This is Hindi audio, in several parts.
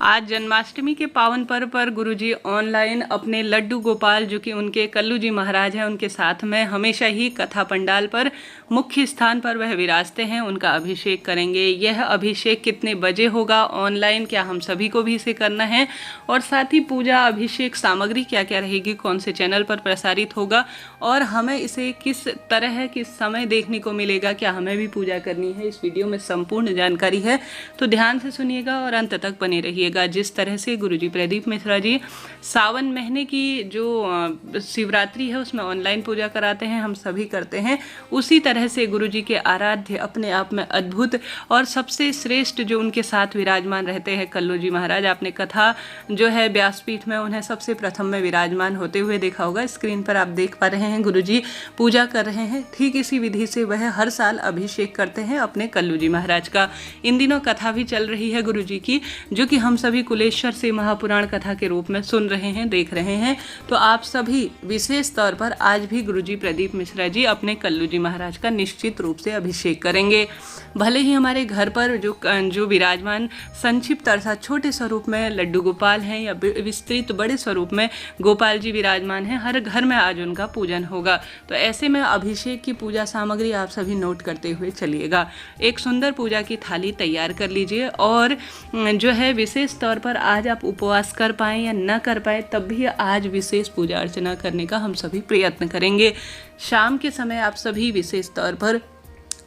आज जन्माष्टमी के पावन पर्व पर गुरुजी ऑनलाइन अपने लड्डू गोपाल जो कि उनके कल्लू जी महाराज हैं उनके साथ में हमेशा ही कथा पंडाल पर मुख्य स्थान पर वह विराजते हैं, उनका अभिषेक करेंगे। यह अभिषेक कितने बजे होगा ऑनलाइन, क्या हम सभी को भी इसे करना है, और साथ ही पूजा अभिषेक सामग्री क्या क्या रहेगी, कौन से चैनल पर प्रसारित होगा और हमें इसे किस तरह किस समय देखने को मिलेगा, क्या हमें भी पूजा करनी है, इस वीडियो में संपूर्ण जानकारी है। तो ध्यान से सुनिएगा और अंत तक बने रहिएगा। जिस तरह से गुरुजी प्रदीप मिश्रा जी सावन महीने की जो शिवरात्रि है उसमें ऑनलाइन पूजा कराते हैं, हम सभी करते हैं, उसी तरह से गुरुजी के आराध्य अपने आप में अद्भुत और सबसे श्रेष्ठ जो उनके साथ विराजमान रहते हैं कल्लू जी महाराज। आपने कथा जो है व्यासपीठ में उन्हें सबसे प्रथम में विराजमान होते हुए देखा होगा। स्क्रीन पर आप देख पा रहे हैं गुरुजी पूजा कर रहे हैं। ठीक इसी विधि से वह हर साल अभिषेक करते हैं अपने कल्लू जी महाराज का। इन दिनों कथा भी चल रही है गुरुजी की, जो कि हम सभी कुलेश्वर से महापुराण कथा के रूप में सुन रहे हैं, देख रहे हैं। तो आप सभी विशेष तौर पर आज भी गुरुजी प्रदीप मिश्रा जी अपने कल्लू जी महाराज का निश्चित रूप से अभिषेक करेंगे। भले ही हमारे घर पर जो विराजमान संक्षिप्त अर्थात छोटे स्वरूप में लड्डू गोपाल हैं या विस्तृत बड़े स्वरूप में गोपाल जी विराजमान हैं, हर घर में आज उनका पूजन होगा। तो ऐसे में अभिषेक की पूजा सामग्री आप सभी नोट करते हुए चलिएगा। एक सुंदर पूजा की थाली तैयार कर लीजिए और जो है विशेष तौर पर आज आप उपवास कर पाएँ या न कर पाए तब भी आज विशेष पूजा अर्चना करने का हम सभी प्रयत्न करेंगे। शाम के समय आप सभी विशेष तौर पर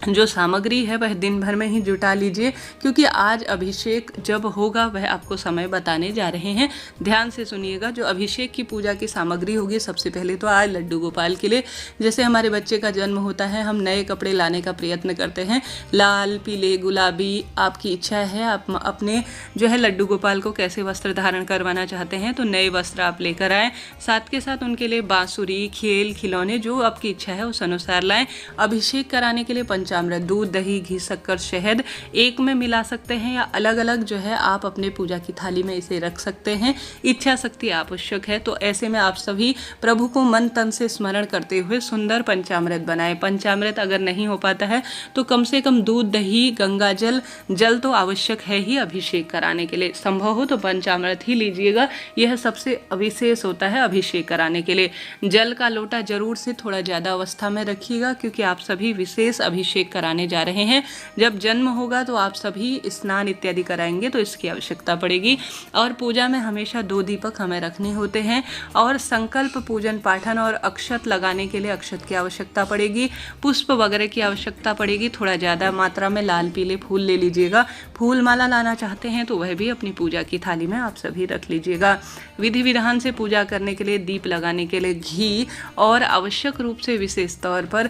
जो सामग्री है वह दिन भर में ही जुटा लीजिए, क्योंकि आज अभिषेक जब होगा वह आपको समय बताने जा रहे हैं। ध्यान से सुनिएगा। जो अभिषेक की पूजा की सामग्री होगी, सबसे पहले तो आज लड्डू गोपाल के लिए, जैसे हमारे बच्चे का जन्म होता है हम नए कपड़े लाने का प्रयत्न करते हैं, लाल पीले गुलाबी आपकी इच्छा है, आप अपने जो है लड्डू गोपाल को कैसे वस्त्र धारण करवाना चाहते हैं तो नए वस्त्र आप लेकर आएँ। साथ के साथ उनके लिए बांसुरी खेल खिलौने जो आपकी इच्छा है उस अनुसार लाएँ। अभिषेक कराने के लिए पंचामृत दूध दही घी शक्कर शहद एक में मिला सकते हैं या अलग अलग जो है आप अपने पूजा की थाली में इसे रख सकते हैं। इच्छा शक्ति आवश्यक है। तो ऐसे में आप सभी प्रभु को मन तन से स्मरण करते हुए सुंदर पंचामृत बनाएं। पंचामृत अगर नहीं हो पाता है तो कम से कम दूध दही गंगा जल तो आवश्यक है ही अभिषेक कराने के लिए। संभव हो तो पंचामृत ही लीजिएगा, यह सबसे विशेष होता है अभिषेक कराने के लिए। जल का लोटा जरूर से थोड़ा ज़्यादा अवस्था में रखिएगा, क्योंकि आप सभी विशेष अभिषेक कराने जा रहे हैं। जब जन्म होगा तो आप सभी स्नान इत्यादि कराएंगे तो इसकी आवश्यकता पड़ेगी। और पूजा में हमेशा 2 दीपक हमें रखने होते हैं और संकल्प पूजन पाठन और अक्षत लगाने के लिए अक्षत की आवश्यकता पड़ेगी, पुष्प वगैरह की आवश्यकता पड़ेगी। थोड़ा ज़्यादा मात्रा में लाल पीले फूल ले लीजिएगा। फूल माला लाना चाहते हैं तो वह भी अपनी पूजा की थाली में आप सभी रख लीजिएगा। विधि विधान से पूजा करने के लिए दीप लगाने के लिए घी और आवश्यक रूप से विशेष तौर पर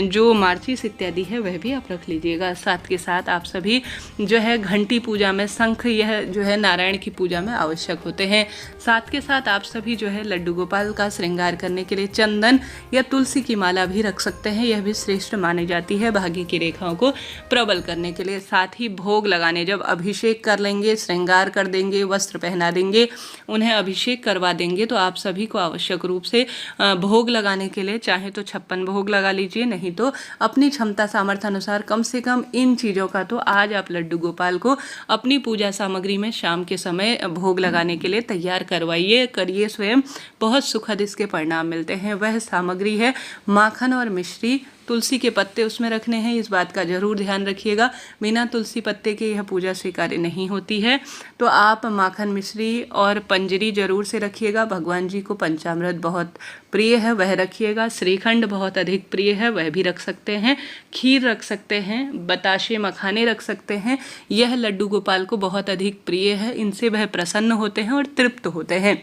जो मार्चिस इत्यादि है वह भी आप रख लीजिएगा। साथ के साथ आप सभी जो है घंटी पूजा में शंख यह जो है नारायण की पूजा में आवश्यक होते हैं। साथ के साथ आप सभी जो है लड्डू गोपाल का श्रृंगार करने के लिए चंदन या तुलसी की माला भी रख सकते हैं। यह भी श्रेष्ठ मानी जाती है भाग्य की रेखाओं को प्रबल करने के लिए। साथ ही भोग लगाने, जब अभिषेक कर लेंगे, श्रृंगार कर देंगे, वस्त्र पहना देंगे, उन्हें अभिषेक करवा देंगे तो आप सभी को आवश्यक रूप से भोग लगाने के लिए चाहे तो 56 भोग लगा लीजिए, नहीं तो अपनी क्षमता सामर्थ्य अनुसार कम से कम इन चीज़ों का तो आज आप लड्डू गोपाल को अपनी पूजा सामग्री में शाम के समय भोग लगाने के लिए तैयार करवाइए, करिए स्वयं। बहुत सुखद इसके परिणाम मिलते हैं। वह सामग्री है माखन और मिश्री, तुलसी के पत्ते उसमें रखने हैं, इस बात का जरूर ध्यान रखिएगा। बिना तुलसी पत्ते के यह पूजा स्वीकार्य नहीं होती है। तो आप माखन मिश्री और पंजरी जरूर से रखिएगा। भगवान जी को पंचामृत बहुत प्रिय है, वह रखिएगा। श्रीखंड बहुत अधिक प्रिय है, वह भी रख सकते हैं। खीर रख सकते हैं, बताशे मखाने रख सकते हैं। यह लड्डू गोपाल को बहुत अधिक प्रिय है, इनसे वह प्रसन्न होते हैं और तृप्त होते हैं।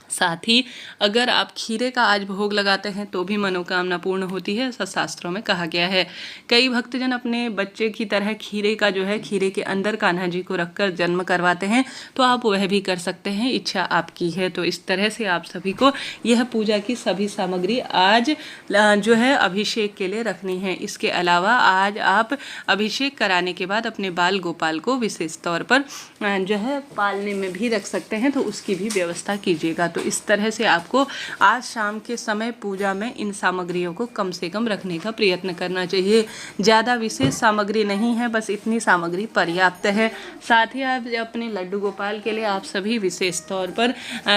साथ ही अगर आप खीरे का आज भोग लगाते हैं तो भी मनोकामना पूर्ण होती है, ऐसा शास्त्रों में कहा गया है। कई भक्तजन अपने बच्चे की तरह खीरे का जो है खीरे के अंदर कान्हा जी को रखकर जन्म करवाते हैं, तो आप वह भी कर सकते हैं, इच्छा आपकी है। तो इस तरह से आप सभी को यह पूजा की सभी सामग्री आज जो है अभिषेक के लिए रखनी है। इसके अलावा आज आप अभिषेक कराने के बाद अपने बाल गोपाल को विशेष तौर पर जो है पालने में भी रख सकते हैं, तो उसकी भी व्यवस्था कीजिएगा। तो इस तरह से आपको आज शाम के समय पूजा में इन सामग्रियों को कम से कम रखने का प्रयत्न करना चाहिए। ज़्यादा विशेष सामग्री नहीं है, बस इतनी सामग्री पर्याप्त है। साथ ही आप अपने लड्डू गोपाल के लिए आप सभी विशेष तौर पर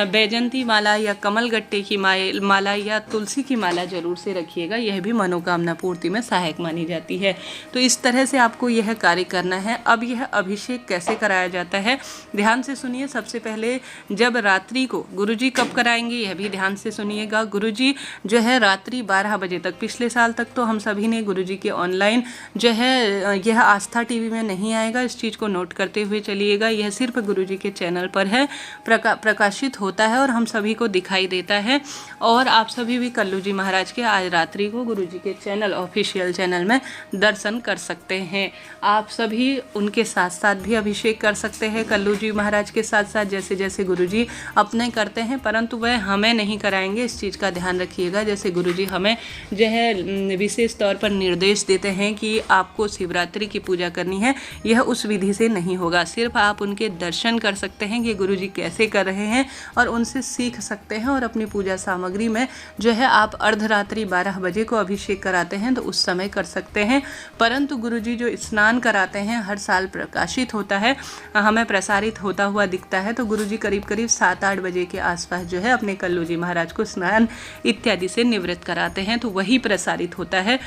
बैजंती माला या कमल गट्टे की माला या तुलसी की माला जरूर से रखिएगा। यह भी मनोकामना पूर्ति में सहायक मानी जाती है। तो इस तरह से आपको यह कार्य करना है। अब यह अभिषेक कैसे कराया जाता है, ध्यान से सुनिए। सबसे पहले जब रात्रि को गुरुजी कब कराएंगे यह भी ध्यान से सुनिएगा। गुरुजी जो है रात्रि 12 बजे तक, पिछले साल तक तो हम सभी ने गुरुजी के ऑनलाइन जो है यह आस्था टीवी में नहीं आएगा, इस चीज़ को नोट करते हुए चलिएगा। यह सिर्फ गुरुजी के चैनल पर है, प्रकाशित होता है और हम सभी को दिखाई देता है। और आप सभी भी कल्लू जी महाराज के आज रात्रि को गुरुजी के चैनल, ऑफिशियल चैनल में दर्शन कर सकते हैं। आप सभी उनके साथ साथ भी अभिषेक कर सकते हैं कल्लू जी महाराज के साथ साथ, जैसे जैसे गुरुजी अपने करते हैं, परंतु वह हमें नहीं कराएंगे, इस चीज़ का ध्यान रखिएगा। जैसे गुरुजी हमें जो है विशेष तौर पर निर्देश देते हैं कि आपको शिवरात्रि की पूजा करनी है, यह उस विधि से नहीं होगा। सिर्फ आप उनके दर्शन कर सकते हैं कि गुरुजी कैसे कर रहे हैं और उनसे सीख सकते हैं। और अपनी पूजा सामग्री में जो है आप अर्धरात्रि 12 बजे को अभिषेक कराते हैं तो उस समय कर सकते हैं। परंतु गुरुजी जो स्नान कराते हैं हर साल प्रकाशित होता है, हमें प्रसारित होता हुआ दिखता है, तो गुरुजी करीब करीब 7-8 बजे के आसपास जो है अपने कल्लू जी महाराज को स्नान इत्यादि से निवृत्त कराते हैं, तो वही प्रसारित होता है।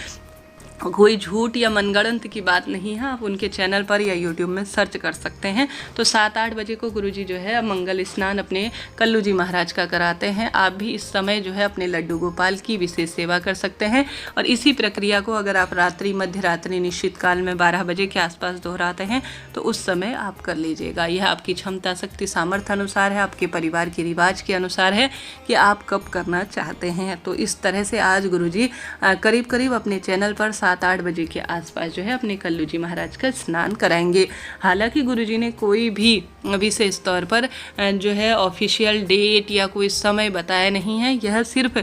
कोई झूठ या मनगढ़ंत की बात नहीं है। आप उनके चैनल पर या यूट्यूब में सर्च कर सकते हैं। तो 7-8 बजे को गुरुजी जो है मंगल स्नान अपने कल्लू जी महाराज का कराते हैं। आप भी इस समय जो है अपने लड्डू गोपाल की विशेष सेवा कर सकते हैं। और इसी प्रक्रिया को अगर आप रात्रि, मध्य रात्रि, निश्चित काल में 12 बजे के आसपास दोहराते हैं तो उस समय आप कर लीजिएगा। यह आपकी क्षमता, शक्ति, सामर्थ्य अनुसार है, आपके परिवार के रिवाज के अनुसार है कि आप कब करना चाहते हैं। तो इस तरह से आज गुरुजी करीब करीब अपने चैनल पर 7-8 बजे के आसपास जो है अपने कल्लू जी महाराज का स्नान कराएंगे। हालांकि गुरुजी ने कोई भी विशेष तौर पर जो है ऑफिशियल डेट या कोई समय बताया नहीं है। यह सिर्फ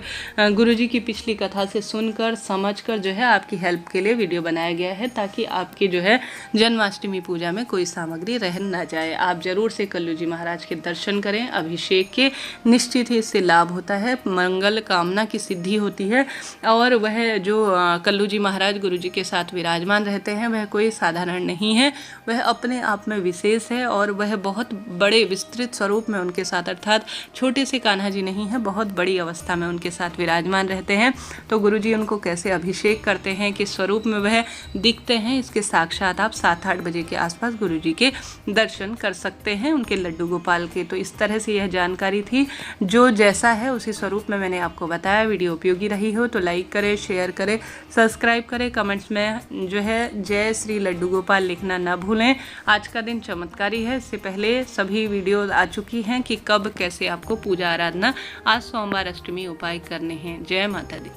गुरुजी की पिछली कथा से सुनकर, समझकर जो है आपकी हेल्प के लिए वीडियो बनाया गया है, ताकि आपके जो है जन्माष्टमी पूजा में कोई सामग्री रह न जाए। आप जरूर से कल्लू जी महाराज के दर्शन करें, अभिषेक के, निश्चित ही इससे लाभ होता है, मंगल कामना की सिद्धि होती है। और वह जो कल्लू जी महाराज गुरुजी के साथ विराजमान रहते हैं वह कोई साधारण नहीं है, वह अपने आप में विशेष है और वह बहुत बड़े विस्तृत स्वरूप में उनके साथ, अर्थात छोटे से कान्हा जी नहीं है, बहुत बड़ी अवस्था में उनके साथ विराजमान रहते हैं। तो गुरुजी उनको कैसे अभिषेक करते हैं, किस स्वरूप में वह दिखते हैं, इसके साक्षात आप 7-8 बजे के आसपास गुरुजी के दर्शन कर सकते हैं, उनके लड्डू गोपाल के। तो इस तरह से यह जानकारी थी, जो जैसा है उसी स्वरूप में मैंने आपको बताया। वीडियो उपयोगी रही हो तो लाइक करें, शेयर करें, सब्सक्राइब करें, कमेंट्स में जो है जय श्री लड्डू गोपाल लिखना ना भूलें। आज का दिन चमत्कारी है। इससे पहले सभी वीडियो आ चुकी हैं कि कब कैसे आपको पूजा आराधना आज सोमवार अष्टमी उपाय करने हैं। जय माता दी।